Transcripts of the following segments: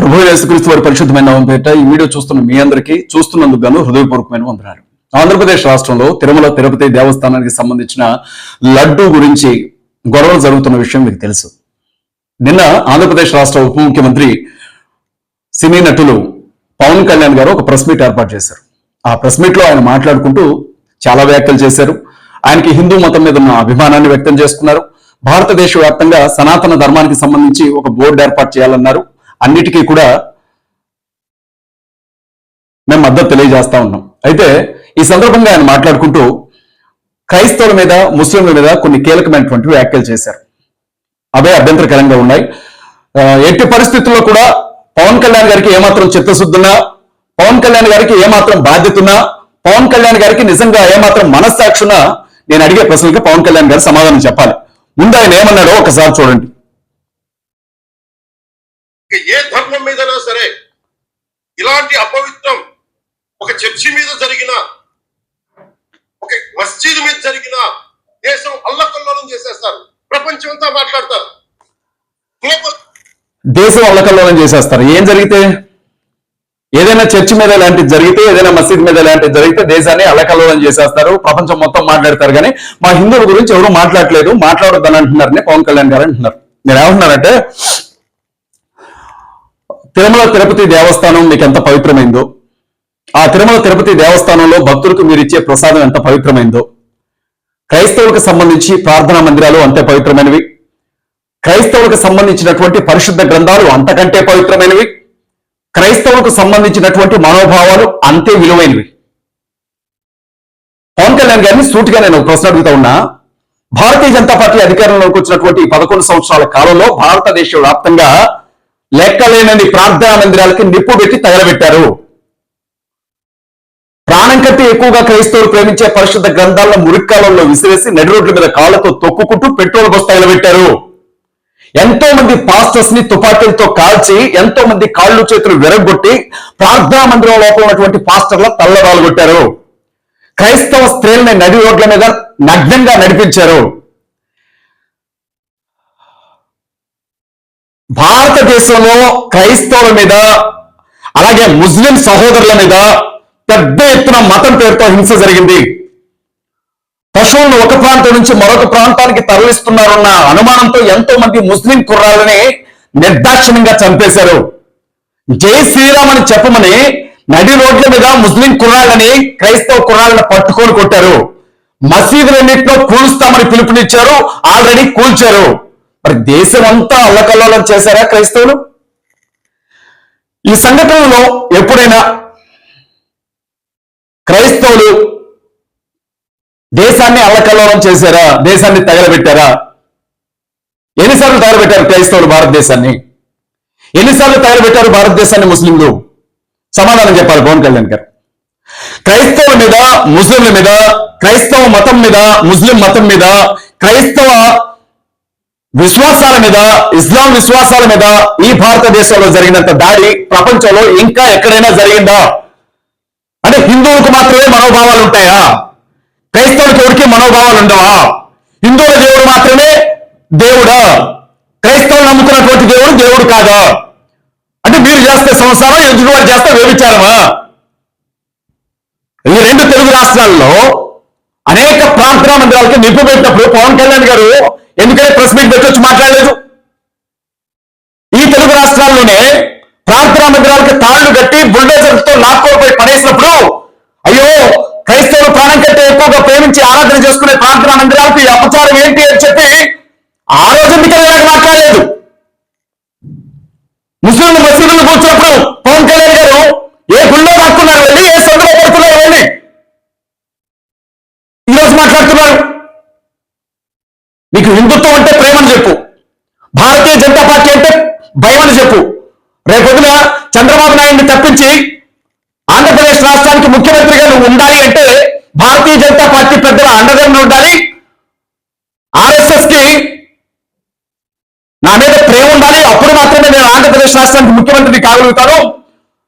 ప్రభు యేసుక్రీస్తు వారి పరిశుద్ధమైన నామం పేరిట ఈ వీడియో చూస్తున్న మీ అందరికీ చూస్తున్నందుకు గాను హృదయపూర్వకమైన వందనాలు. ఆంధ్రప్రదేశ్ రాష్ట్రంలో తిరుమల తిరుపతి దేవస్థానానికి సంబంధించిన లడ్డు గురించి గొడవలు జరుగుతున్న విషయం మీకు తెలుసు. నిన్న ఆంధ్రప్రదేశ్ రాష్ట్ర ఉప ముఖ్యమంత్రి సినీ నటులు పవన్ కళ్యాణ్ గారు ఒక ప్రెస్ మీట్ ఏర్పాటు చేశారు. ఆ ప్రెస్ మీట్ లో ఆయన మాట్లాడుకుంటూ చాలా వ్యాఖ్యలు చేశారు. ఆయనకి హిందూ మతం మీద ఉన్న అభిమానాన్ని వ్యక్తం చేసుకున్నారు. భారతదేశ వ్యాప్తంగా సనాతన ధర్మానికి సంబంధించి ఒక బోర్డు ఏర్పాటు చేయాలన్నారు. అన్నిటికీ కూడా మేము మద్దతు తెలియజేస్తా ఉన్నాం. అయితే ఈ సందర్భంగా ఆయన మాట్లాడుకుంటూ క్రైస్తవుల మీద ముస్లింల మీద కొన్ని కీలకమైనటువంటి వ్యాఖ్యలు చేశారు. అవే అభ్యంతరకరంగా ఉన్నాయి. ఎట్టి పరిస్థితుల్లో కూడా పవన్ కళ్యాణ్ గారికి ఏమాత్రం చిత్తశుద్ధున్నా, పవన్ కళ్యాణ్ గారికి ఏమాత్రం బాధ్యత ఉన్నా, పవన్ కళ్యాణ్ గారికి నిజంగా ఏమాత్రం మనస్సాక్షున్నా నేను అడిగే ప్రశ్నలకు పవన్ కళ్యాణ్ గారు సమాధానం చెప్పాలి. ముందు ఆయన ఏమన్నాడో ఒకసారి చూడండి. ఏ ధర్మం మీదైనా సరే ఇలాంటి అపవిత్రం ఒక చర్చి మీద జరిగిన, ఒక మస్జిద్ మీద జరిగిన దేశం అల్లకల్లోలం చేసేస్తారు. ప్రపంచం అంతా మాట్లాడతారు. దేశం అల్లకల్లోలం చేసేస్తారు. ఏం జరిగితే, ఏదైనా చర్చి మీద ఇలాంటిది జరిగితే, ఏదైనా మసీద్ మీద ఇలాంటిది జరిగితే దేశాన్ని అల్లకల్లోలం చేసేస్తారు, ప్రపంచం మొత్తం మాట్లాడతారు. కానీ మా హిందువుల గురించి ఎవరు మాట్లాడలేదు, మాట్లాడొద్దని అంటున్నారని పవన్ కళ్యాణ్ గారు అంటున్నారు. నేను ఏమంటున్నానంటే, తిరుమల తిరుపతి దేవస్థానం మీకు ఎంత పవిత్రమైందో, ఆ తిరుమల తిరుపతి దేవస్థానంలో భక్తులకు మీరు ఇచ్చే ప్రసాదం ఎంత పవిత్రమైందో, క్రైస్తవులకు సంబంధించి ప్రార్థనా మందిరాలు అంతే పవిత్రమైనవి, క్రైస్తవులకు సంబంధించినటువంటి పరిశుద్ధ గ్రంథాలు అంతకంటే పవిత్రమైనవి, క్రైస్తవులకు సంబంధించినటువంటి మనోభావాలు అంతే విలువైనవి. పవన్ కళ్యాణ్ గారిని సూటిగా నేను ఒక ప్రశ్న అడుగుతా ఉన్నా. భారతీయ జనతా పార్టీ అధికారంలోకి వచ్చినటువంటి 11 సంవత్సరాల కాలంలో భారతదేశ వ్యాప్తంగా లెక్కలేనని ప్రార్థనా మందిరాలకి నిప్పు పెట్టి తగలబెట్టారు. ప్రాణం కంటే ఎక్కువగా క్రైస్తవులు ప్రేమించే పరిశుద్ధ గ్రంథాలను మురిక్కాలంలో విసిరేసి నడి రోడ్ల మీద కాళ్లతో తొక్కుకుంటూ పెట్రోల్ బస్ తగలబెట్టారు. ఎంతో మంది పాస్టర్స్ ని తుపాకీలతో కాల్చి, ఎంతో మంది కాళ్ళు చేతులు విరగొట్టి ప్రార్థనా మందిరం లోపల ఉన్నటువంటి పాస్టర్ల తల్లరాలు కొట్టారు. క్రైస్తవ స్త్రీలని నడి రోడ్ల మీద నగ్నంగా నడిపించారు. భారతదేశంలో క్రైస్తవుల మీద, అలాగే ముస్లిం సహోదరుల మీద పెద్ద ఎత్తున మతం పేరుతో హింస జరిగింది. పశువులను ఒక ప్రాంతం నుంచి మరొక ప్రాంతానికి తరలిస్తున్నారన్న అనుమానంతో ఎంతో మంది ముస్లిం కుర్రాళ్ళని నిర్దాక్షిణ్యంగా చంపేశారు. జై శ్రీరామ్ అని చెప్పమని నడి రోడ్ల మీద ముస్లిం కుర్రాళ్ళని, క్రైస్తవ కుర్రాళ్ళని పట్టుకొని కొట్టారు. మసీదులన్నింటిలో కూలుస్తామని పిలుపునిచ్చారు, ఆల్రెడీ కూల్చారు. మరి దేశం అంతా అల్లకల్లోలం చేశారా క్రైస్తవులు? ఈ సంఘటనలో ఎప్పుడైనా క్రైస్తవులు దేశాన్ని అల్లకల్లోలం చేశారా? దేశాన్ని తగలబెట్టారా? ఎన్నిసార్లు తగలబెట్టారు క్రైస్తవులు భారతదేశాన్ని? ఎన్నిసార్లు తగలబెట్టారు భారతదేశాన్ని ముస్లింలు? సమాధానం చెప్పాలి పవన్ కళ్యాణ్ గారు. క్రైస్తవుల మీద, ముస్లింల మీద, క్రైస్తవ మతం మీద, ముస్లిం మతం మీద, క్రైస్తవ విశ్వాసాల మీద, ఇస్లాం విశ్వాసాల మీద ఈ భారతదేశంలో జరిగినంత దాడి ప్రపంచంలో ఇంకా ఎక్కడైనా జరిగిందా? అంటే హిందువులకు మాత్రమే మనోభావాలు ఉంటాయా? క్రైస్తవులకు ఎవరికి మనోభావాలు ఉండవా? హిందువుల దేవుడు మాత్రమే దేవుడా? క్రైస్తవులు నమ్ముకున్నటువంటి దేవుడు దేవుడు కాదా? అంటే మీరు చేస్తే సంసారం, ఎదుటి వారు చేస్తే వ్యభిచారమా? ఈ 2 తెలుగు రాష్ట్రాల్లో అనేక ప్రార్థనా మందిరాలకి నిప్పు పెట్టినప్పుడు పవన్ కళ్యాణ్ గారు ఎందుకంటే ప్రెస్ మీట్ పెట్టొచ్చి మాట్లాడలేదు? ఈ తెలుగు రాష్ట్రాల్లోనే ప్రార్థనా మందిరాలకి తాళ్లు కట్టి బుల్డోజర్తో లాక్కోపోయి పడేసినప్పుడు, అయ్యో క్రైస్తవులు ప్రాణం కంటే ఎక్కువగా ప్రేమించి ఆరాధన చేసుకునే ప్రార్థనా మందిరాలకు ఈ అపచారం ఏంటి అని చెప్పి ఆ రోజు ఎందుకని మాట్లాడలేదు? ముస్లింలు మసీదులు కూర్చున్నప్పుడు పవన్ కళ్యాణ్ గారు ఏ గుళ్ళో రాక్కున్నారు వెళ్ళి, ఏ సందులో పడుతున్నారు వెళ్ళి, ఈరోజు మాట్లాడుతున్నారు. నీకు హిందుత్వం అంటే ప్రేమని చెప్పు, భారతీయ జనతా పార్టీ అంటే భయం అని చెప్పు. రేపొద్దున చంద్రబాబు నాయుడిని తప్పించి ఆంధ్రప్రదేశ్ రాష్ట్రానికి ముఖ్యమంత్రిగా నువ్వు ఉండాలి అంటే భారతీయ జనతా పార్టీ పెద్దల అండదండ ఉండాలి. ఆర్ఎస్ఎస్ కి నా మీద ప్రేమ ఉండాలి. అప్పుడు మాత్రమే నేను ఆంధ్రప్రదేశ్ రాష్ట్రానికి ముఖ్యమంత్రిని కాగలుగుతాను.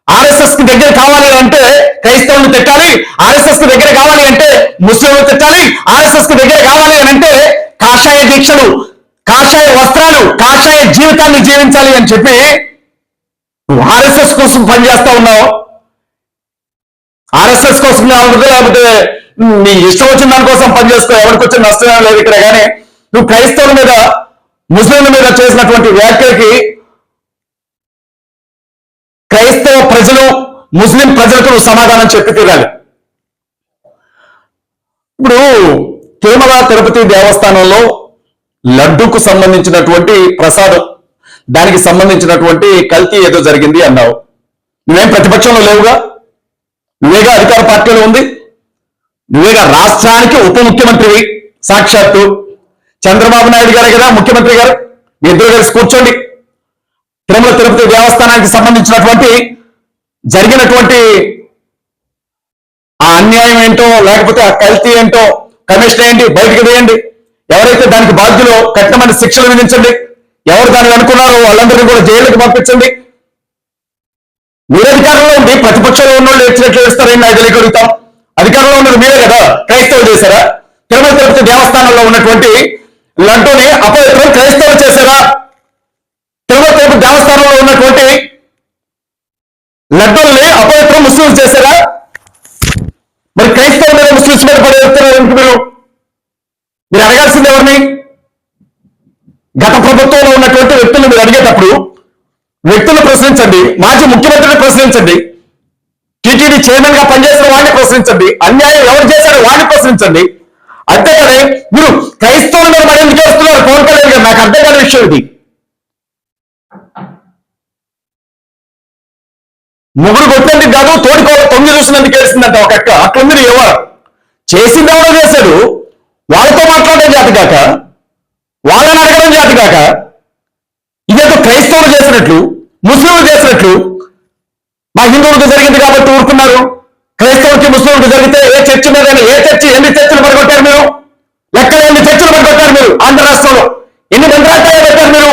ఆర్ఎస్ఎస్ కి దగ్గర కావాలి అంటే క్రైస్తవులను తిట్టాలి, ఆర్ఎస్ఎస్ కి దగ్గర కావాలి అంటే ముస్లింలు తిట్టాలి, ఆర్ఎస్ఎస్ కి దగ్గర కావాలి అని అంటే కాషాయ దీక్షలు, కాషాయ వస్త్రాలు, కాషాయ జీవితాన్ని జీవించాలి అని చెప్పి నువ్వు ఆర్ఎస్ఎస్ కోసం పనిచేస్తా ఉన్నావు. ఆర్ఎస్ఎస్ కోసం కావాలి, లేకపోతే నీ ఇష్టం వచ్చిన దానికోసం పనిచేస్తావు, ఎవరికి వచ్చిన నష్టం లేదు ఇక్కడ. కానీ నువ్వు క్రైస్తవుల మీద, ముస్లింల మీద చేసినటువంటి వ్యాఖ్యలకి క్రైస్తవ ప్రజలు, ముస్లిం ప్రజలకు నువ్వు సమాధానం చెప్పి తీరాలి. ఇప్పుడు తిరుమల తిరుపతి దేవస్థానంలో లడ్డూకు సంబంధించినటువంటి ప్రసాదం, దానికి సంబంధించినటువంటి కల్తీ ఏదో జరిగింది అన్నావు. నువ్వేం ప్రతిపక్షంలో లేవుగా, నువ్వేగా అధికార పార్టీలో ఉంది, నువ్వేగా రాష్ట్రానికి ఉప ముఖ్యమంత్రివి. సాక్షాత్తు చంద్రబాబు నాయుడు గారే కదా ముఖ్యమంత్రి గారు. మీ ఇద్దరు కలిసి కూర్చోండి, తిరుమల తిరుపతి దేవస్థానానికి సంబంధించినటువంటి జరిగినటువంటి ఆ అన్యాయం ఏంటో, లేకపోతే ఆ కల్తీ ఏంటో కమిషన్ ఏంటి బయటకు వేయండి. ఎవరైతే దానికి బాధ్యులో కఠినమైన శిక్షలు విధించండి. ఎవరు దాన్ని అనుకున్నారో వాళ్ళందరినీ కూడా జైలుకి పంపించండి. మీరు అధికారంలో ఉండి ప్రతిపక్షంలో ఉన్న వాళ్ళు ఎచ్చినట్లు వేస్తారని నాకు తెలియగలుగుతాం. అధికారంలో ఉన్నది మీరే కదా, క్రైస్తవులు చేశారా? తిరుమల తిరుపతి దేవస్థానంలో ఉన్నటువంటి లడ్డూని అపవిత్రం క్రైస్తవులు చేశారా? తిరుమల తిరుపతి దేవస్థానంలో ఉన్నటువంటి లడ్డూల్ని అపవిత్రం ముస్లింలు చేశారా? మరి క్రైస్తవుల మీద ముస్లింస్ మీద పడేస్తున్నారు మీరు అడగాల్సింది ఎవరిని? గత ప్రభుత్వంలో ఉన్నటువంటి వ్యక్తులను మీరు అడిగేటప్పుడు వ్యక్తులను ప్రశ్నించండి, మాజీ ముఖ్యమంత్రిని ప్రశ్నించండి, టీటీడీ చైర్మన్ గా పనిచేసిన వాడిని ప్రశ్నించండి, అన్యాయం ఎవరు చేశారో వాడిని ప్రశ్నించండి. అంతేకానే మీరు క్రైస్తవుల మీద మరి ఎందుకు చేస్తున్నారు పవన్ కళ్యాణ్ గారు? నాకు అర్థం కాని విషయం ఇది. ముగ్గురు కొట్టినందుకు కాదు, తోడుకోవాలి తొమ్మిది చూసినందుకు వేసిందంట ఒక అక్క. అట్లుంది ఎవరు చేసింది, ఎవరో చేశాడు. వాళ్ళతో మాట్లాడడం చేతగాక, వాళ్ళని అడగడం చేతగాక, ఇదేదో క్రైస్తవులు చేసినట్లు, ముస్లింలు చేసినట్లు. మా హిందువులకు జరిగింది కాబట్టి ఊరుకున్నారు. క్రైస్తవులకి ముస్లింలకు జరిగితే ఏ చర్చి మీద, ఏ చర్చి, ఎన్ని చర్చలు పడగొట్టారు మీరు? లెక్కలు ఎన్ని చర్చలు పడగొట్టారు మీరు? ఆంధ్ర రాష్ట్రంలో ఎన్ని మంత్రాలయాలు పెట్టారు మీరు?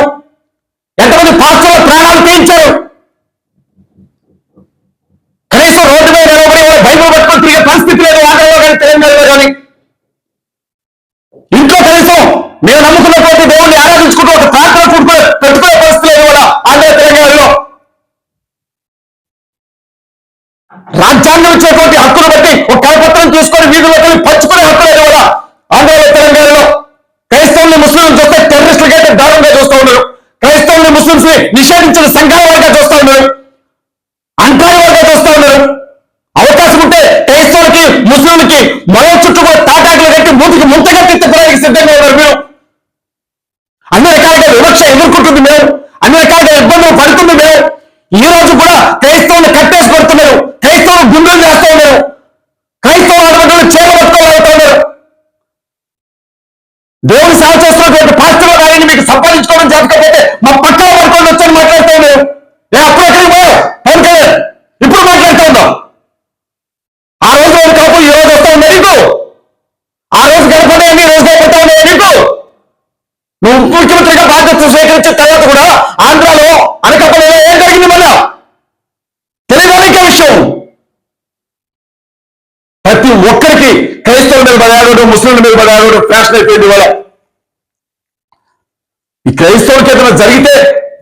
ఎంతమంది పాస్టర్ల ప్రాణాలు తీయించారు? కనీసం రోడ్డు మీద నిలబడి బైబుల్ పట్టుకొని తిరిగే పరిస్థితి లేదు ఆంధ్రలో కానీ తెలంగాణలో కానీ. ఇంట్లో కనీసం మేము నమ్ముకున్నటువంటి దేవుణ్ణి ఆరాధించుకుంటూ ఒక ప్రార్థన పెట్టుకునే పరిస్థితి లేదు కూడా ఆంధ్ర తెలంగాణలో. రాజ్యాంగం ఇచ్చేటువంటి హక్కును బట్టి ఒక కరపత్రం తీసుకొని వీధుల్లోకి వెళ్ళి పంచుకునే హక్కు లేదు కూడా ఆంధ్రలో తెలంగాణలో. క్రైస్తవుల్ని ముస్లింలు చూస్తే టెర్రరిస్టులకి అయితే దారుణంగా చూస్తూ ఉన్నారు. క్రైస్తవుల్ని ముస్లింస్ ని నిషేధించిన సంఘాల వారిగా చూస్తూ ఉన్నారు, అంటారు వారిగా చూస్తూ ఉన్నారు. అవకాశం ఉంటే క్రైస్తవులకి ముస్లింలకి మరో చుట్టూ కూడా తాటాకులు కట్టి మూతికి ముంతగా తిప్పడానికి సిద్ధంగా ఉన్నారు మీరు. అన్ని రకాలుగా వివక్ష ఎదుర్కొంటుంది మేము, అన్ని రకాలుగా ఇబ్బందులు పడుతుంది మేము. ఈ రోజు కూడా క్రైస్తవులు కట్టేసి కొడుతున్నారు, క్రైస్తవులు గుండెలు చేస్తూ ఉన్నారు, క్రైస్తవులు అడగడం చేత పట్టుకోవాలి అవుతా ఉన్నారు. దేవుని సేవ చేస్తున్నటువంటి పాస్టర్లు రాయని మీకు సంపాదించుకోవడం చేతకపోతే మా పక్కన పడుకొని వచ్చని మాట్లాడుతూ ఉన్నారు. నేను అప్పుడు ఎక్కడికి పోయావు పవన్ కళ్యాణ్, ఇప్పుడు మాట్లాడుతూ ఉన్నాం. ఆ రోజు రోజు కాపు ఈ రోజు వస్తా ఉన్నాయి నీకు, ఆ రోజు గడపడేయండి, ఈ రోజు గడపడతా ఉన్నాయి నీకు. నువ్వు ముఖ్యమంత్రిగా బాధ్యత స్వీకరించిన తర్వాత కూడా ఆంధ్రాలో అనకాపల్లిలో ఏం జరిగింది మళ్ళా తెలియదానికే విషయం. ప్రతి ఒక్కరికి క్రైస్తవుల మీద పడాడు, ముస్లింల మీద పడాడు ఫ్యాషన్ అయిపోయింది ఇవాళ. ఈ క్రైస్తవులకి ఏదైనా జరిగితే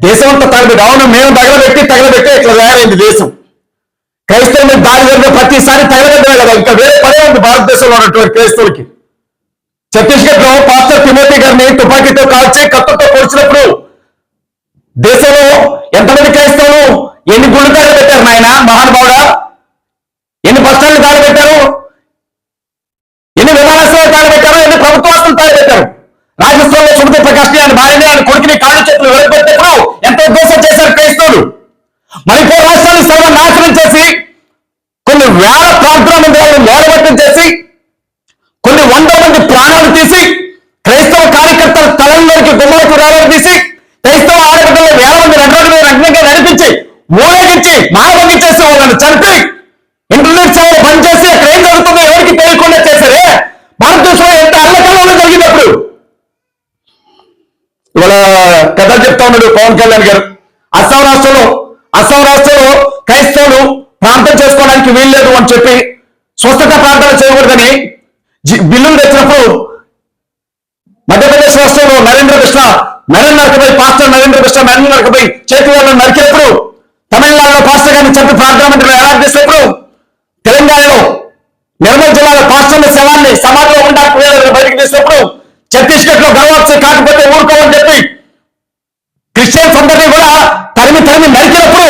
దేశం అంతా తగలబెట్టి, అవును మేము తగలబెట్టి ఇట్లా తయారైంది దేశం. క్రైస్తవుల మీద దాడి జరిగిన ప్రతిసారి తగలబెట్టమే కదా, ఇంకా వేరే పడే ఉంది భారతదేశంలో ఉన్నటువంటి క్రైస్తవులకి. ఛత్తీస్గఢ్ లో పాస్టర్ తిమోతి గారిని తుపాకీతో కాల్చి కత్తుతో పొడిచినప్పుడు దేశంలో ఎంతమంది క్రైస్తవులు ఎన్ని గుళ్ళు తగలబెట్టారు నాయన మహానుభావుడా? ఎన్ని బస్టాండ్లు తగలబెట్టారు, ఎన్ని విమానాశ్రయాలు తగలబెట్టారు, ఎన్ని ప్రభుత్వాస్తులు తగలబెట్టారు? రాజస్థాన్లో సుమతి ప్రకాష్ ఆయన భార్యని, ఆయన కొడుకుని కాళ్ళు చేతులు వెలగబెట్టేప్పుడు ఎంత ఉద్దేశం చేశారు క్రైస్తవులు? మణిపూర్ రాష్ట్రాన్ని సర్వనాశనం చేసి కొన్ని వేల ప్రార్థనా మందిరాలను నేలమట్టం చేసి కొన్ని వందల మంది ప్రాణాలు తీసి క్రైస్తవ కార్యకర్తల తలంలోకి గుమ్మలకు వేలాలు తీసి క్రైస్తవ ఆడబిడ్డలు వేల మంది నగ్నంగా నడిపించి ఊరేగించి మానభంగి చేసి వాళ్ళని చంపి ఇంటర్నెట్ సేవలు బంద్ చేసి అక్కడ ఏం జరుగుతుందో ఎవరికి తెలియకుండా చేశారే. భారతదేశంలో ఎంత అల్లకల్లో జరిగినప్పుడు ఇవాళ కథ చెప్తా ఉన్నాడు పవన్ కళ్యాణ్ గారు. అస్సాం రాష్ట్రంలో క్రైస్తవులు ప్రాంతం చేసుకోవడానికి వీల్లేదు అని చెప్పి స్వస్థత ప్రాంతాలు చేయకూడదని బిల్లులు తెచ్చినప్పుడు మధ్యప్రదేశ్ రాష్ట్రంలో పాస్టర్ నరేంద్ర కృష్ణ మెడలు నరకపై చేతి వాళ్ళని నరికినప్పుడు తమిళనాడు గారిని చంపి ప్రార్థన మందిరంలో అరెస్ట్ చేసినప్పుడు తెలంగాణలో నిర్మల్ జిల్లాలో పాస్టర్ల శవాన్ని సమాధిలో ఉండడానికి బయటకు తీసినప్పుడు ఛత్తీస్గఢ్ లో గర్వాప్సి కాకపోతే ఊరుకోమని చెప్పి క్రిస్టియన్స్ అందరినీ కూడా తరిమి నరికినప్పుడు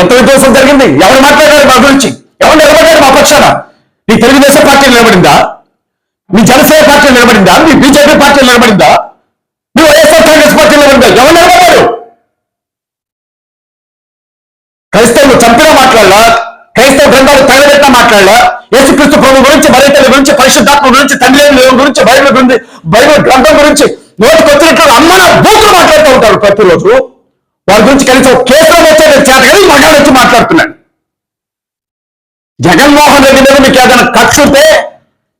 ఎంత విధ్వంసం జరిగింది? ఎవరు మాట్లాడారు మా గురించి? ఎవరు నిలబడ్డారు మా పక్షాన? నీ తెలుగుదేశం పార్టీ నిలబడిందా? మీ జనసేన పార్టీ నిలబడిందా? మీ బీజేపీ పార్టీ నిలబడిందా? మీ వైఎస్ఆర్ కాంగ్రెస్ పార్టీ నిలబడిందా? ఎవరు నిలబడ్డారు? క్రైస్తవులు చంపినా మాట్లాడలా, క్రైస్తవ గ్రంథాలు తగలబెట్టినా మాట్లాడలా, యేసుక్రీస్తు ప్రభు గురించి, మరైతల గురించి, పరిశుద్ధాత్మ గురించి, తండ్రి గురించి, బైబిల్ గ్రంథం గురించి నోటికి వచ్చినట్లు అమ్మన బూతులు మాట్లాడుతూ ఉంటారు ప్రతిరోజు. వారి గురించి కనీసం కేసులో వచ్చే చేతగాని మగాడు వచ్చి మాట్లాడుతున్నాడు. జగన్మోహన్ రెడ్డి మీద మీకు ఏదైనా కక్ష ఉంటే,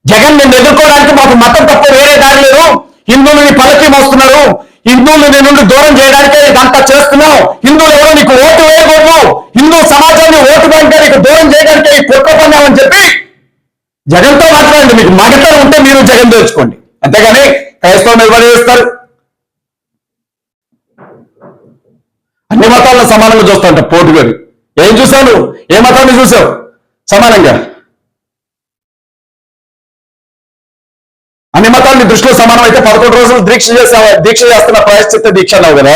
జగన్ నిన్ను ఎదుర్కోవడానికి మాకు మతం తప్ప వేరే దారి లేదు, హిందువులని పలకి మోస్తున్నారు, హిందువులు నీ నుండి దూరం చేయడానికే ఇదంతా చేస్తున్నావు, హిందువులు ఎవరో నీకు ఓటు వేయకూడదు, హిందూ సమాజాన్ని ఓటు బ్యాంక్ నీకు దూరం చేయడానికే ఈ కుట్ర పన్నామని చెప్పి జగన్తో మాట్లాడండి. మీకు మగతనం ఉంటే మీరు జగన్ తెచ్చుకోండి, అంతేగాని క్రైస్తవం నిర్వహిస్తారు. అన్ని మతాలను సమానంగా చూస్తాంట పోటు గారు. ఏం చూశాను? ఏ మతాన్ని చూసావు సమానంగా? అన్ని మతాలని దృష్టిలో సమానం అయితే 11 రోజులు దీక్ష చేస్తున్న ప్రాయశ్చిత్త దీక్ష అన్నావు కదా,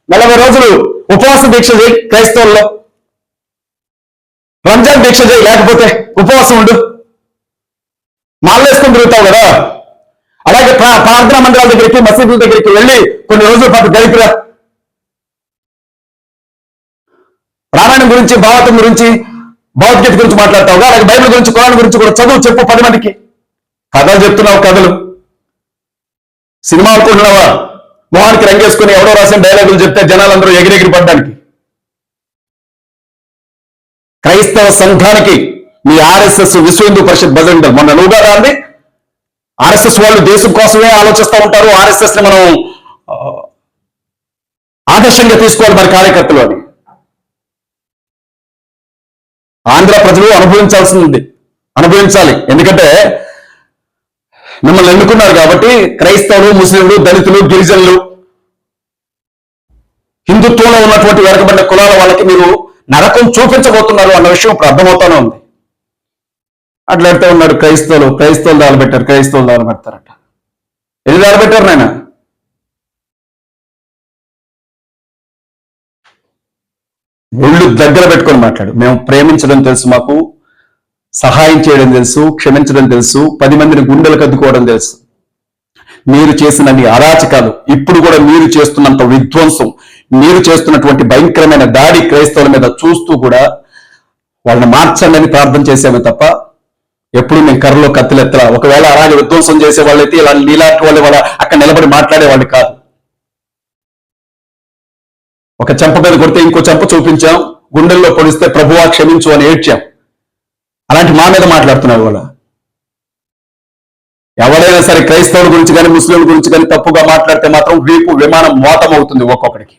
40 రోజులు ఉపవాస దీక్ష చేయి క్రైస్తవుల్లో, రంజాన్ దీక్ష చేయి, లేకపోతే ఉపవాసం ఉండు, మాలేసుకుని తిరుగుతావు కదా. అలాగే ప్రార్థనా మందిరాల దగ్గరికి, మసీదుల దగ్గరికి వెళ్ళి కొన్ని రోజుల పాటు గడిపిరా. రామాయణం గురించి, భారతం గురించి, భగవద్గీత గురించి మాట్లాడతావుగా, అలాగే బైబిల్ గురించి, ఖురాన్ గురించి కూడా చదువు, చెప్పు 10 మందికి. కథలు చెప్తున్నావు, కథలు. సినిమా అనుకుంటున్నావా? మొహానికి రంగేసుకుని ఎవడో రాసిన డైలాగులు చెప్తే జనాలందరూ ఎగిరెగిరి పడ్డానికి. క్రైస్తవ సంఘానికి మీ ఆర్ఎస్ఎస్, విశ్వ హిందూ పరిషత్, బజరంగ దళ్, మొన్న నువ్వుగా రాంది. ఆర్ఎస్ఎస్ వాళ్ళు దేశం కోసమే ఆలోచిస్తూ ఉంటారు, ఆర్ఎస్ఎస్ ని మనం ఆదర్శంగా తీసుకోవాలి మరి కార్యకర్తలు అని. ఆంధ్ర ప్రజలు అనుభవించాలి. ఎందుకంటే మిమ్మల్ని ఎన్నుకున్నారు కాబట్టి. క్రైస్తవులు, ముస్లింలు, దళితులు, గిరిజనులు, హిందుత్వంలో ఉన్నటువంటి వెనకబడిన కులాల వాళ్ళకి మీరు నరకం చూపించబోతున్నారు అన్న విషయం ఇప్పుడు అర్థమవుతానే ఉంది. అట్లాడుతూ ఉన్నాడు క్రైస్తవులు దాలబెడతారట. ఎన్ని దాలబెట్టారు నాయన? ఒళ్ళు దగ్గర పెట్టుకొని మాట్లాడు. మేము ప్రేమించడం తెలుసు, మాకు సహాయం చేయడం తెలుసు, క్షమించడం తెలుసు, 10 మందిని గుండెలకు అద్దుకోవడం తెలుసు. మీరు చేసినన్ని అరాచకాలు, ఇప్పుడు కూడా మీరు చేస్తున్నంత విధ్వంసం, మీరు చేస్తున్నటువంటి భయంకరమైన దాడి క్రైస్తవుల మీద చూస్తూ కూడా వాళ్ళని మార్చండి అని ప్రార్థన చేసామే తప్ప ఎప్పుడు మేము కర్రలో కత్తిలెత్తలా. ఒకవేళ అలాగే విధ్వంసం చేసే వాళ్ళైతే ఇలా నీలాంటి వాళ్ళ అక్కడ నిలబడి మాట్లాడేవాళ్ళు కాదు. ఒక చెంప మీద కొడితే ఇంకో చెంప చూపించాం, గుండెల్లో పొడిస్తే ప్రభువా క్షమించు అని ఏడ్చాం. అలాంటి మా మీద మాట్లాడుతున్నారు వాళ్ళు. ఎవరైనా సరే క్రైస్తవుల గురించి కానీ, ముస్లింల గురించి కానీ తప్పుగా మాట్లాడితే మాత్రం రేపు విమానం మోతం అవుతుంది ఒక్కొక్కడికి.